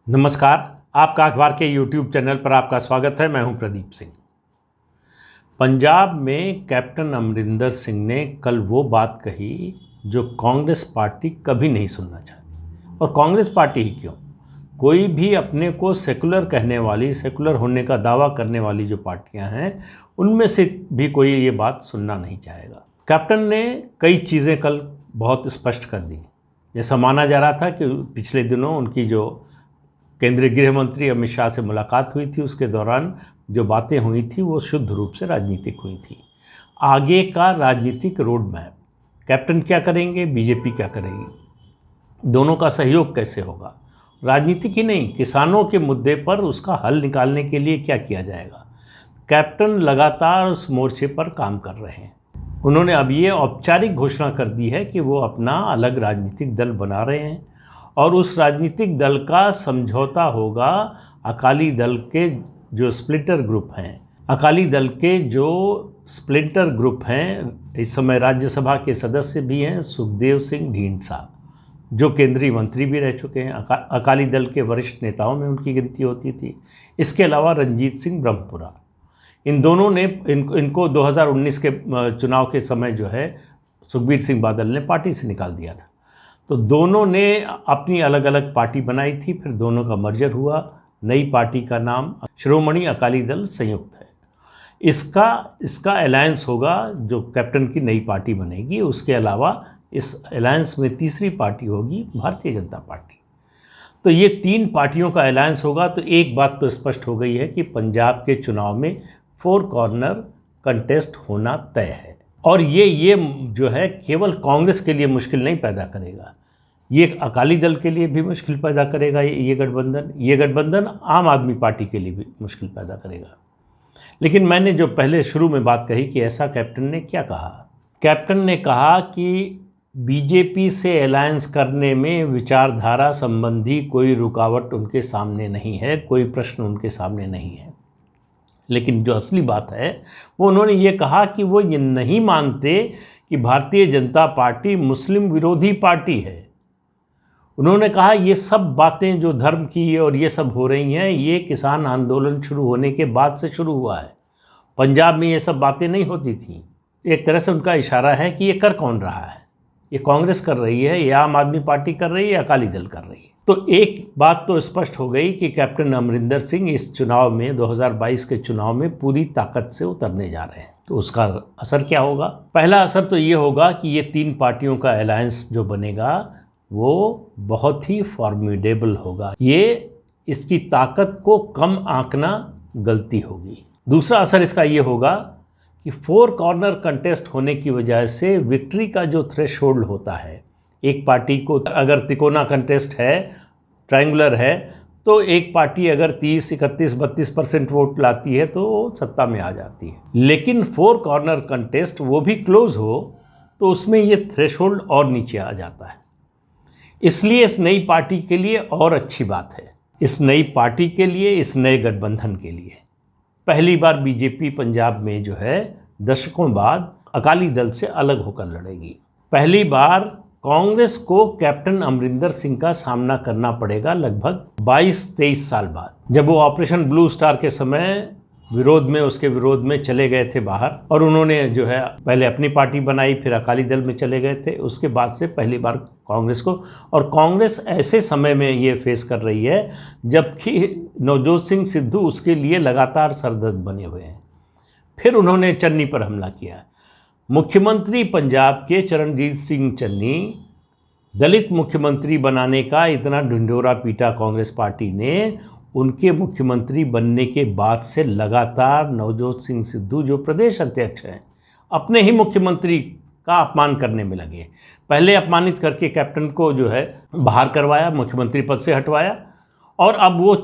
नमस्कार। आपका अखबार के YouTube चैनल पर आपका स्वागत है। मैं हूं प्रदीप सिंह। पंजाब में कैप्टन अमरिंदर सिंह ने कल वो बात कही जो कांग्रेस पार्टी कभी नहीं सुनना चाहती। और कांग्रेस पार्टी ही क्यों, कोई भी अपने को सेकुलर कहने वाली, सेकुलर होने का दावा करने वाली जो पार्टियां हैं, उनमें से भी कोई ये बात सुनना नहीं चाहेगा। कैप्टन ने कई चीज़ें कल बहुत स्पष्ट कर दी। जैसा माना जा रहा था कि पिछले दिनों उनकी जो केंद्रीय गृह मंत्री अमित शाह से मुलाकात हुई थी, उसके दौरान जो बातें हुई थी वो शुद्ध रूप से राजनीतिक हुई थी। आगे का राजनीतिक रोड मैप, कैप्टन क्या करेंगे, बीजेपी क्या करेगी, दोनों का सहयोग कैसे होगा, राजनीतिक ही नहीं किसानों के मुद्दे पर उसका हल निकालने के लिए क्या किया जाएगा, कैप्टन लगातार उस मोर्चे पर काम कर रहे हैं। उन्होंने अब ये औपचारिक घोषणा कर दी है कि वो अपना अलग राजनीतिक दल बना रहे हैं और उस राजनीतिक दल का समझौता होगा अकाली दल के जो स्प्लिटर ग्रुप हैं। अकाली दल के जो स्प्लिटर ग्रुप हैं, इस समय राज्यसभा के सदस्य भी हैं सुखदेव सिंह ढींढसा, जो केंद्रीय मंत्री भी रह चुके हैं। अकाली दल के वरिष्ठ नेताओं में उनकी गिनती होती थी। इसके अलावा रंजीत सिंह ब्रह्मपुरा, इन दोनों ने इनको 2019 के चुनाव के समय जो है सुखबीर सिंह बादल ने पार्टी से निकाल दिया था। तो दोनों ने अपनी अलग अलग पार्टी बनाई थी, फिर दोनों का मर्जर हुआ। नई पार्टी का नाम श्रोमणी अकाली दल संयुक्त है। इसका अलायंस होगा जो कैप्टन की नई पार्टी बनेगी। उसके अलावा इस अलायंस में तीसरी पार्टी होगी भारतीय जनता पार्टी। तो ये तीन पार्टियों का अलायंस होगा। तो एक बात तो स्पष्ट हो गई है कि पंजाब के चुनाव में 4 कॉर्नर कंटेस्ट होना तय है। और ये जो है केवल कांग्रेस के लिए मुश्किल नहीं पैदा करेगा, ये अकाली दल के लिए भी मुश्किल पैदा करेगा। ये गठबंधन आम आदमी पार्टी के लिए भी मुश्किल पैदा करेगा। लेकिन मैंने जो पहले शुरू में बात कही कि ऐसा कैप्टन ने क्या कहा, कैप्टन ने कहा कि बीजेपी से अलायंस करने में विचारधारा संबंधी कोई रुकावट उनके सामने नहीं है, कोई प्रश्न उनके सामने नहीं है। लेकिन जो असली बात है वो उन्होंने ये कहा कि वो ये नहीं मानते कि भारतीय जनता पार्टी मुस्लिम विरोधी पार्टी है। उन्होंने कहा ये सब बातें जो धर्म की और ये सब हो रही हैं, ये किसान आंदोलन शुरू होने के बाद से शुरू हुआ है। पंजाब में ये सब बातें नहीं होती थी। एक तरह से उनका इशारा है कि ये कर कौन रहा है, ये कांग्रेस कर रही है, ये आम आदमी पार्टी कर रही है, अकाली दल कर रही है। तो एक बात तो स्पष्ट हो गई कि कैप्टन अमरिंदर सिंह इस चुनाव में 2022 के चुनाव में पूरी ताकत से उतरने जा रहे हैं। तो उसका असर क्या होगा? पहला असर तो ये होगा कि ये तीन पार्टियों का अलायंस जो बनेगा वो बहुत ही फॉर्मिडेबल होगा। ये इसकी ताकत को कम आंकना गलती होगी। दूसरा असर इसका ये होगा कि 4 कॉर्नर कंटेस्ट होने की वजह से विक्ट्री का जो थ्रेशोल्ड होता है, एक पार्टी को अगर तिकोना कंटेस्ट है, ट्रायंगुलर है, तो एक पार्टी अगर 30, 31, 32% वोट लाती है तो सत्ता में आ जाती है। लेकिन 4 कॉर्नर कंटेस्ट वो भी क्लोज हो तो उसमें ये थ्रेशोल्ड और नीचे आ जाता है। इसलिए इस नई पार्टी के लिए और अच्छी बात है, इस नई पार्टी के लिए, इस नए गठबंधन के लिए पहली बार बीजेपी पंजाब में जो है दशकों बाद अकाली दल से अलग होकर लड़ेगी। पहली बार कांग्रेस को कैप्टन अमरिंदर सिंह का सामना करना पड़ेगा लगभग 22-23 साल बाद, जब वो ऑपरेशन ब्लू स्टार के समय उसके विरोध में चले गए थे बाहर, और उन्होंने जो है पहले अपनी पार्टी बनाई, फिर अकाली दल में चले गए थे। उसके बाद से पहली बार कांग्रेस को, और कांग्रेस ऐसे समय में ये फेस कर रही है जबकि नवजोत सिंह सिद्धू उसके लिए लगातार सरदर्द बने हुए हैं। फिर उन्होंने चन्नी पर हमला किया। मुख्यमंत्री पंजाब के चरणजीत सिंह चन्नी, दलित मुख्यमंत्री बनाने का इतना ढिंढोरा पीटा कांग्रेस पार्टी ने, उनके मुख्यमंत्री बनने के बाद से लगातार नवजोत सिंह सिद्धू जो प्रदेश अध्यक्ष हैं, अपने ही मुख्यमंत्री का अपमान करने में लगे। पहले अपमानित करके कैप्टन को जो है बाहर करवाया, मुख्यमंत्री पद से हटवाया, और अब वो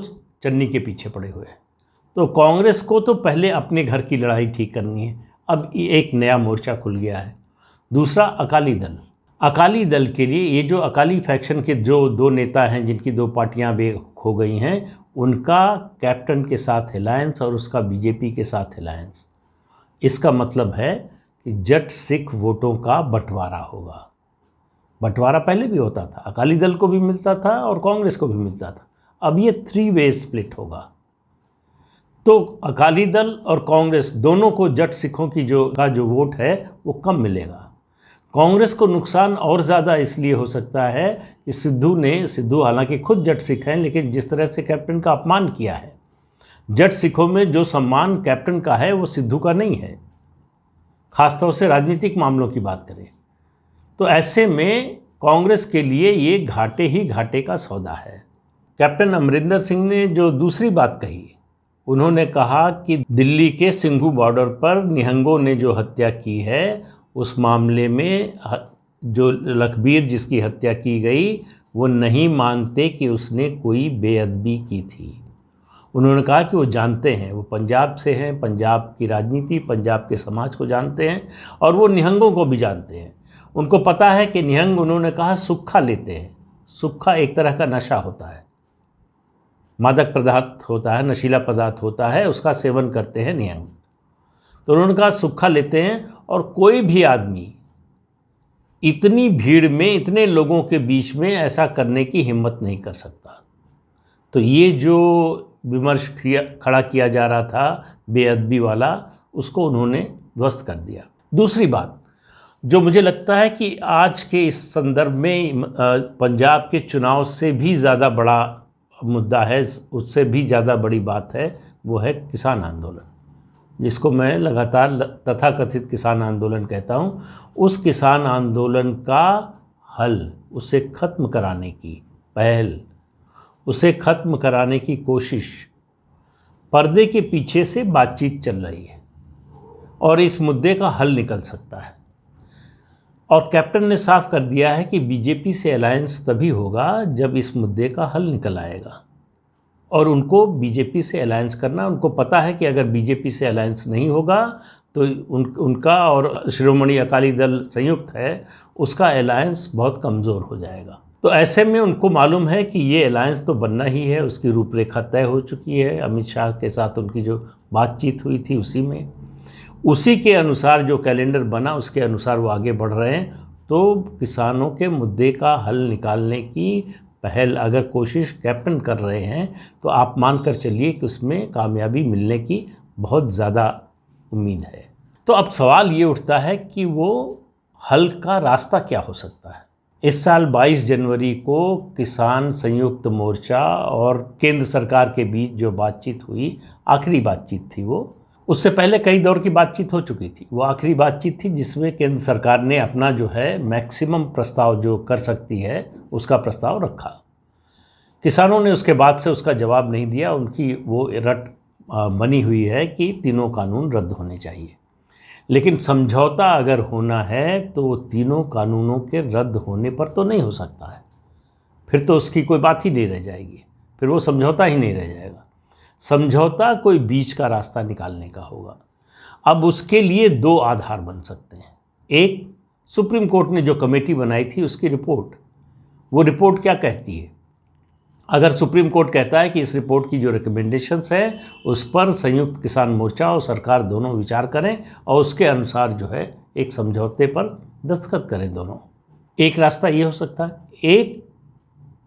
चन्नी के पीछे पड़े हुए हैं। तो कांग्रेस को तो पहले अपने घर की लड़ाई ठीक करनी है। अब एक नया मोर्चा खुल गया है। दूसरा, अकाली दल। अकाली दल के लिए ये जो अकाली फैक्शन के जो 2 नेता हैं जिनकी 2 पार्टियां भी हो गई हैं, उनका कैप्टन के साथ अलायंस और उसका बीजेपी के साथ अलायंस, इसका मतलब है कि जट सिख वोटों का बंटवारा होगा। बंटवारा पहले भी होता था, अकाली दल को भी मिलता था और कांग्रेस को भी मिलता था। अब ये 3 वे स्प्लिट होगा। तो अकाली दल और कांग्रेस दोनों को जट सिखों की जो वोट है वो कम मिलेगा। कांग्रेस को नुकसान और ज़्यादा इसलिए हो सकता है कि सिद्धू हालांकि खुद जट सिख हैं, लेकिन जिस तरह से कैप्टन का अपमान किया है, जट सिखों में जो सम्मान कैप्टन का है वो सिद्धू का नहीं है, खासतौर से राजनीतिक मामलों की बात करें तो ऐसे में कांग्रेस के लिए ये घाटे ही घाटे का सौदा है। कैप्टन अमरिंदर सिंह ने जो दूसरी बात कही, उन्होंने कहा कि दिल्ली के सिंघू बॉर्डर पर निहंगों ने जो हत्या की है उस मामले में जो लखबीर जिसकी हत्या की गई वो नहीं मानते कि उसने कोई बेअदबी की थी। उन्होंने कहा कि वो जानते हैं, वो पंजाब से हैं, पंजाब की राजनीति, पंजाब के समाज को जानते हैं और वो निहंगों को भी जानते हैं। उनको पता है कि निहंग, उन्होंने कहा, सुक्खा लेते हैं। सुक्खा एक तरह का नशा होता है, मादक पदार्थ होता है, नशीला पदार्थ होता है, उसका सेवन करते हैं निहंग। तो उन्होंने कहा सुक्खा लेते हैं और कोई भी आदमी इतनी भीड़ में, इतने लोगों के बीच में ऐसा करने की हिम्मत नहीं कर सकता। तो ये जो विमर्श खड़ा किया जा रहा था बेअदबी वाला, उसको उन्होंने ध्वस्त कर दिया। दूसरी बात जो मुझे लगता है कि आज के इस संदर्भ में पंजाब के चुनाव से भी ज़्यादा बड़ा मुद्दा है, उससे भी ज़्यादा बड़ी बात है, वो है किसान आंदोलन, जिसको मैं लगातार तथाकथित किसान आंदोलन कहता हूँ। उस किसान आंदोलन का हल, उसे ख़त्म कराने की पहल, उसे ख़त्म कराने की कोशिश पर्दे के पीछे से बातचीत चल रही है और इस मुद्दे का हल निकल सकता है। और कैप्टन ने साफ कर दिया है कि बीजेपी से अलायंस तभी होगा जब इस मुद्दे का हल निकल आएगा। और उनको बीजेपी से अलायंस करना, उनको पता है कि अगर बीजेपी से अलायंस नहीं होगा तो उनका और शिरोमणि अकाली दल संयुक्त है, उसका अलायंस बहुत कमज़ोर हो जाएगा। तो ऐसे में उनको मालूम है कि ये अलायंस तो बनना ही है, उसकी रूपरेखा तय हो चुकी है। अमित शाह के साथ उनकी जो बातचीत हुई थी उसी के अनुसार जो कैलेंडर बना उसके अनुसार वो आगे बढ़ रहे हैं। तो किसानों के मुद्दे का हल निकालने की पहल अगर कोशिश कैप्टन कर रहे हैं तो आप मानकर चलिए कि उसमें कामयाबी मिलने की बहुत ज़्यादा उम्मीद है। तो अब सवाल ये उठता है कि वो हल का रास्ता क्या हो सकता है। इस साल 22 जनवरी को किसान संयुक्त मोर्चा और केंद्र सरकार के बीच जो बातचीत हुई, आखिरी बातचीत थी वो। उससे पहले कई दौर की बातचीत हो चुकी थी, वो आखिरी बातचीत थी जिसमें केंद्र सरकार ने अपना जो है मैक्सिमम प्रस्ताव जो कर सकती है उसका प्रस्ताव रखा। किसानों ने उसके बाद से उसका जवाब नहीं दिया। उनकी वो रट बनी हुई है कि तीनों कानून रद्द होने चाहिए, लेकिन समझौता अगर होना है तो तीनों कानूनों के रद्द होने पर तो नहीं हो सकता है, फिर तो उसकी कोई बात ही नहीं रह जाएगी, फिर वो समझौता ही नहीं रह जाएगा। समझौता कोई बीच का रास्ता निकालने का होगा। अब उसके लिए 2 आधार बन सकते हैं। एक, सुप्रीम कोर्ट ने जो कमेटी बनाई थी उसकी रिपोर्ट, वो रिपोर्ट क्या कहती है। अगर सुप्रीम कोर्ट कहता है कि इस रिपोर्ट की जो रिकमेंडेशंस हैं उस पर संयुक्त किसान मोर्चा और सरकार दोनों विचार करें और उसके अनुसार जो है एक समझौते पर दस्तखत करें दोनों, एक रास्ता ये हो सकता है। एक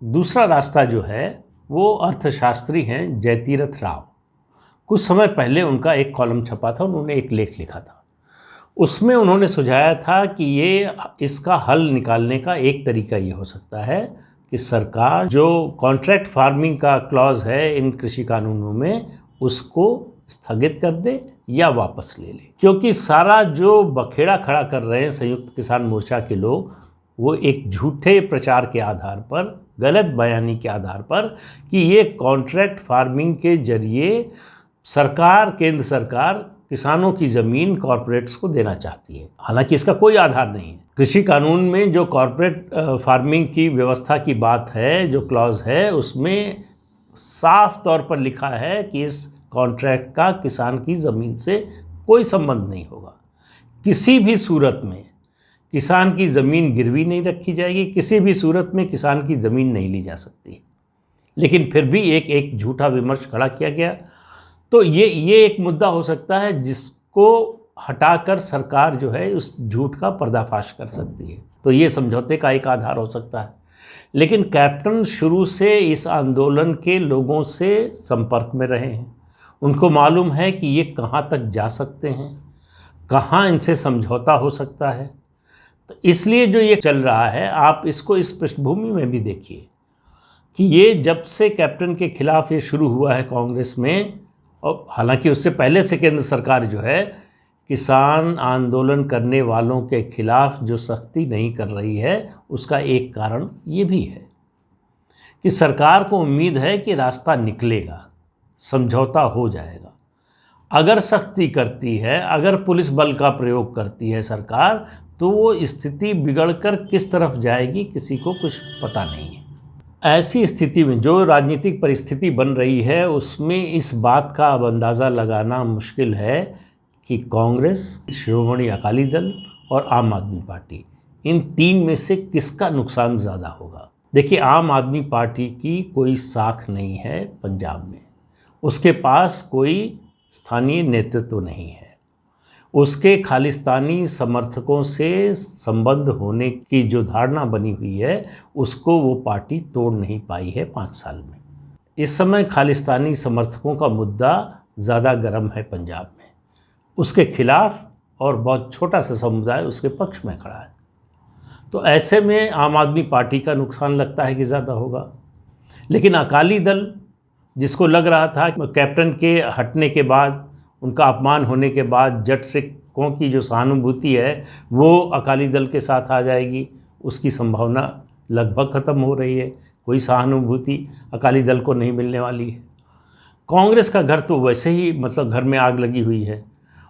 दूसरा रास्ता जो है वो अर्थशास्त्री हैं जयतीरथ राव। कुछ समय पहले उनका एक कॉलम छपा था, उन्होंने एक लेख लिखा था, उसमें उन्होंने सुझाया था कि इसका हल निकालने का एक तरीका ये हो सकता है कि सरकार जो कॉन्ट्रैक्ट फार्मिंग का क्लॉज है इन कृषि कानूनों में उसको स्थगित कर दे या वापस ले ले। क्योंकि सारा जो बखेड़ा खड़ा कर रहे हैं संयुक्त किसान मोर्चा के लोग, वो एक झूठे प्रचार के आधार पर, गलत बयानी के आधार पर कि ये कॉन्ट्रैक्ट फार्मिंग के जरिए सरकार, केंद्र सरकार किसानों की ज़मीन कॉरपोरेट्स को देना चाहती है। हालांकि इसका कोई आधार नहीं है। कृषि कानून में जो कॉरपोरेट फार्मिंग की व्यवस्था की बात है, जो क्लॉज है, उसमें साफ तौर पर लिखा है कि इस कॉन्ट्रैक्ट का किसान की ज़मीन से कोई संबंध नहीं होगा। किसी भी सूरत में किसान की ज़मीन गिरवी नहीं रखी जाएगी, किसी भी सूरत में किसान की ज़मीन नहीं ली जा सकती। लेकिन फिर भी एक झूठा विमर्श खड़ा किया गया। तो ये एक मुद्दा हो सकता है जिसको हटाकर सरकार जो है उस झूठ का पर्दाफाश कर सकती है। तो ये समझौते का एक आधार हो सकता है। लेकिन कैप्टन शुरू से इस आंदोलन के लोगों से संपर्क में रहे हैं। उनको मालूम है कि ये कहाँ तक जा सकते हैं, कहाँ इनसे समझौता हो सकता है। तो इसलिए जो ये चल रहा है, आप इसको इस पृष्ठभूमि में भी देखिए कि ये जब से कैप्टन के खिलाफ ये शुरू हुआ है कांग्रेस में, और हालांकि उससे पहले से केंद्र सरकार जो है किसान आंदोलन करने वालों के खिलाफ जो सख्ती नहीं कर रही है, उसका एक कारण ये भी है कि सरकार को उम्मीद है कि रास्ता निकलेगा, समझौता हो जाएगा। अगर सख्ती करती है, अगर पुलिस बल का प्रयोग करती है सरकार, तो वो स्थिति बिगड़कर किस तरफ जाएगी किसी को कुछ पता नहीं है। ऐसी स्थिति में जो राजनीतिक परिस्थिति बन रही है, उसमें इस बात का अब अंदाज़ा लगाना मुश्किल है कि कांग्रेस, शिरोमणि अकाली दल और आम आदमी पार्टी, इन तीन में से किसका नुकसान ज़्यादा होगा। देखिए, आम आदमी पार्टी की कोई साख नहीं है पंजाब में, उसके पास कोई स्थानीय नेतृत्व नहीं है, उसके खालिस्तानी समर्थकों से संबंध होने की जो धारणा बनी हुई है, उसको वो पार्टी तोड़ नहीं पाई है 5 साल में। इस समय खालिस्तानी समर्थकों का मुद्दा ज़्यादा गर्म है पंजाब में, उसके खिलाफ, और बहुत छोटा सा समुदाय उसके पक्ष में खड़ा है। तो ऐसे में आम आदमी पार्टी का नुकसान लगता है कि ज़्यादा होगा। लेकिन अकाली दल, जिसको लग रहा था कि कैप्टन के हटने के बाद, उनका अपमान होने के बाद जट सिखों की जो सहानुभूति है वो अकाली दल के साथ आ जाएगी, उसकी संभावना लगभग ख़त्म हो रही है। कोई सहानुभूति अकाली दल को नहीं मिलने वाली है। कांग्रेस का घर तो वैसे ही मतलब घर में आग लगी हुई है,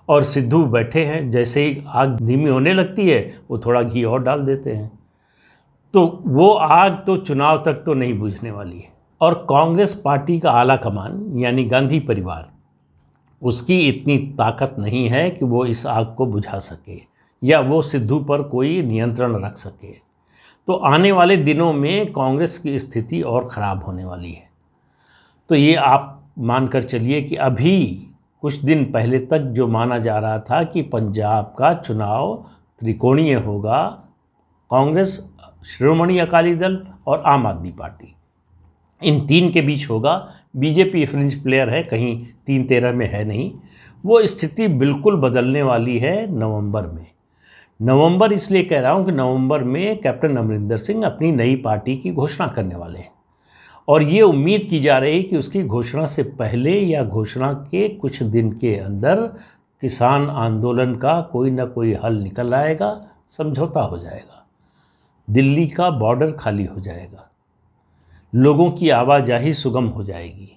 और सिद्धू बैठे हैं, जैसे ही आग धीमी होने लगती है वो थोड़ा घी और डाल देते हैं, तो वो आग तो चुनाव तक तो नहीं बुझने वाली है। और कांग्रेस पार्टी का आला कमान यानी गांधी परिवार, उसकी इतनी ताकत नहीं है कि वो इस आग को बुझा सके या वो सिद्धू पर कोई नियंत्रण रख सके। तो आने वाले दिनों में कांग्रेस की स्थिति और ख़राब होने वाली है। तो ये आप मानकर चलिए कि अभी कुछ दिन पहले तक जो माना जा रहा था कि पंजाब का चुनाव त्रिकोणीय होगा, कांग्रेस, शिरोमणि अकाली दल और आम आदमी पार्टी, इन तीन के बीच होगा। बीजेपी फ्रिंज प्लेयर है, कहीं 3-13 में है नहीं। वो स्थिति बिल्कुल बदलने वाली है नवंबर में। नवंबर इसलिए कह रहा हूँ कि नवंबर में कैप्टन अमरिंदर सिंह अपनी नई पार्टी की घोषणा करने वाले हैं, और ये उम्मीद की जा रही है कि उसकी घोषणा से पहले या घोषणा के कुछ दिन के अंदर किसान आंदोलन का कोई ना कोई हल निकल आएगा, समझौता हो जाएगा, दिल्ली का बॉर्डर खाली हो जाएगा, लोगों की आवाजाही सुगम हो जाएगी।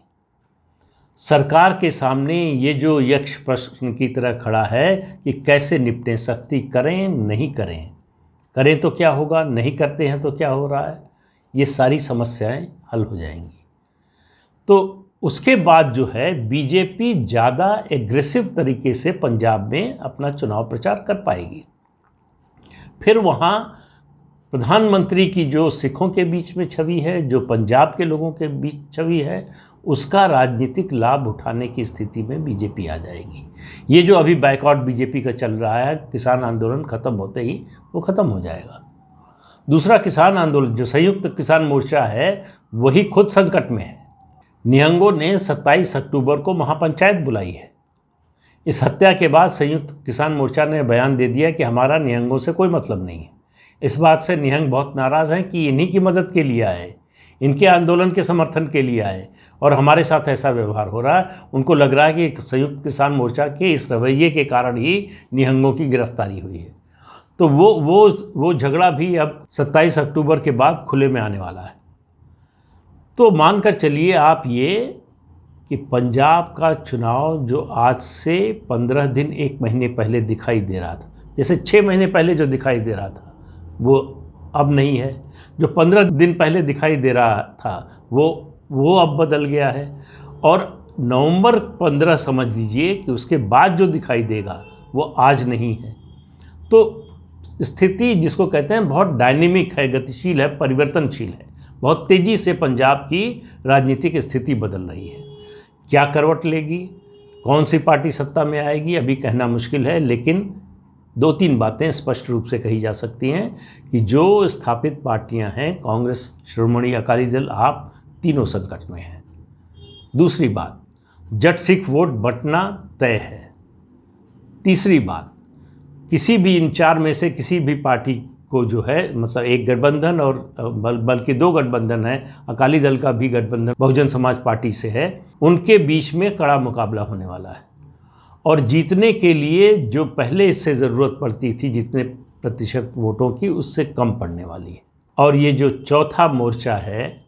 सरकार के सामने ये जो यक्ष प्रश्न की तरह खड़ा है कि कैसे निपटें, सख्ती करें नहीं करें, करें तो क्या होगा, नहीं करते हैं तो क्या हो रहा है, ये सारी समस्याएं हल हो जाएंगी। तो उसके बाद जो है बीजेपी ज़्यादा एग्रेसिव तरीके से पंजाब में अपना चुनाव प्रचार कर पाएगी। फिर वहाँ प्रधानमंत्री की जो सिखों के बीच में छवि है, जो पंजाब के लोगों के बीच छवि है, उसका राजनीतिक लाभ उठाने की स्थिति में बीजेपी आ जाएगी। ये जो अभी बैकआउट बीजेपी का चल रहा है, किसान आंदोलन ख़त्म होते ही वो ख़त्म हो जाएगा। दूसरा, किसान आंदोलन जो संयुक्त किसान मोर्चा है, वही खुद संकट में है। निहंगों ने 27 अक्टूबर को महापंचायत बुलाई है। इस हत्या के बाद संयुक्त किसान मोर्चा ने बयान दे दिया कि हमारा निहंगों से कोई मतलब नहीं है। इस बात से निहंग बहुत नाराज़ हैं कि इन्हीं की मदद के लिए आए, इनके आंदोलन के समर्थन के लिए आए, और हमारे साथ ऐसा व्यवहार हो रहा है। उनको लग रहा है कि संयुक्त किसान मोर्चा के इस रवैये के कारण ही निहंगों की गिरफ्तारी हुई है। तो वो झगड़ा भी अब 27 अक्टूबर के बाद खुले में आने वाला है। तो मानकर चलिए आप ये कि पंजाब का चुनाव जो आज से 15 दिन 1 महीने पहले दिखाई दे रहा था, जैसे 6 महीने पहले जो दिखाई दे रहा था वो अब नहीं है, जो 15 दिन पहले दिखाई दे रहा था वो अब बदल गया है, और नवंबर 15 समझ लीजिए कि उसके बाद जो दिखाई देगा वो आज नहीं है। तो स्थिति जिसको कहते हैं बहुत डायनेमिक है, गतिशील है, परिवर्तनशील है। बहुत तेज़ी से पंजाब की राजनीतिक स्थिति बदल रही है। क्या करवट लेगी, कौन सी पार्टी सत्ता में आएगी, अभी कहना मुश्किल है, लेकिन 2-3 बातें स्पष्ट रूप से कही जा सकती हैं कि जो स्थापित पार्टियां हैं, कांग्रेस, शिरोमणि अकाली दल, आप, तीनों संकट में हैं। दूसरी बात, जट सिख वोट बंटना तय है। तीसरी बात, किसी भी इन 4 में से किसी भी पार्टी को जो है, मतलब एक गठबंधन और बल्कि 2 गठबंधन है, अकाली दल का भी गठबंधन बहुजन समाज पार्टी से है, उनके बीच में कड़ा मुकाबला होने वाला है। और जीतने के लिए जो पहले इससे ज़रूरत पड़ती थी जितने प्रतिशत वोटों की, उससे कम पड़ने वाली है। और ये जो चौथा मोर्चा है,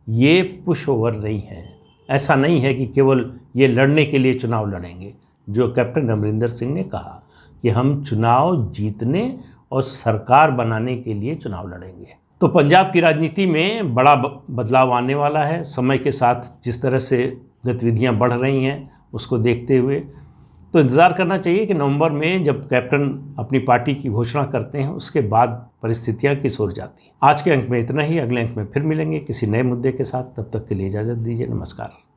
ये पुश ओवर नहीं है। ऐसा नहीं है कि केवल ये लड़ने के लिए चुनाव लड़ेंगे। जो कैप्टन अमरिंदर सिंह ने कहा कि हम चुनाव जीतने और सरकार बनाने के लिए चुनाव लड़ेंगे। तो पंजाब की राजनीति में बड़ा बदलाव आने वाला है। समय के साथ जिस तरह से गतिविधियां बढ़ रही हैं, उसको देखते हुए तो इंतज़ार करना चाहिए कि नवंबर में जब कैप्टन अपनी पार्टी की घोषणा करते हैं, उसके बाद परिस्थितियां किस ओर जाती हैं। आज के अंक में इतना ही। अगले अंक में फिर मिलेंगे किसी नए मुद्दे के साथ। तब तक के लिए इजाज़त दीजिए। नमस्कार।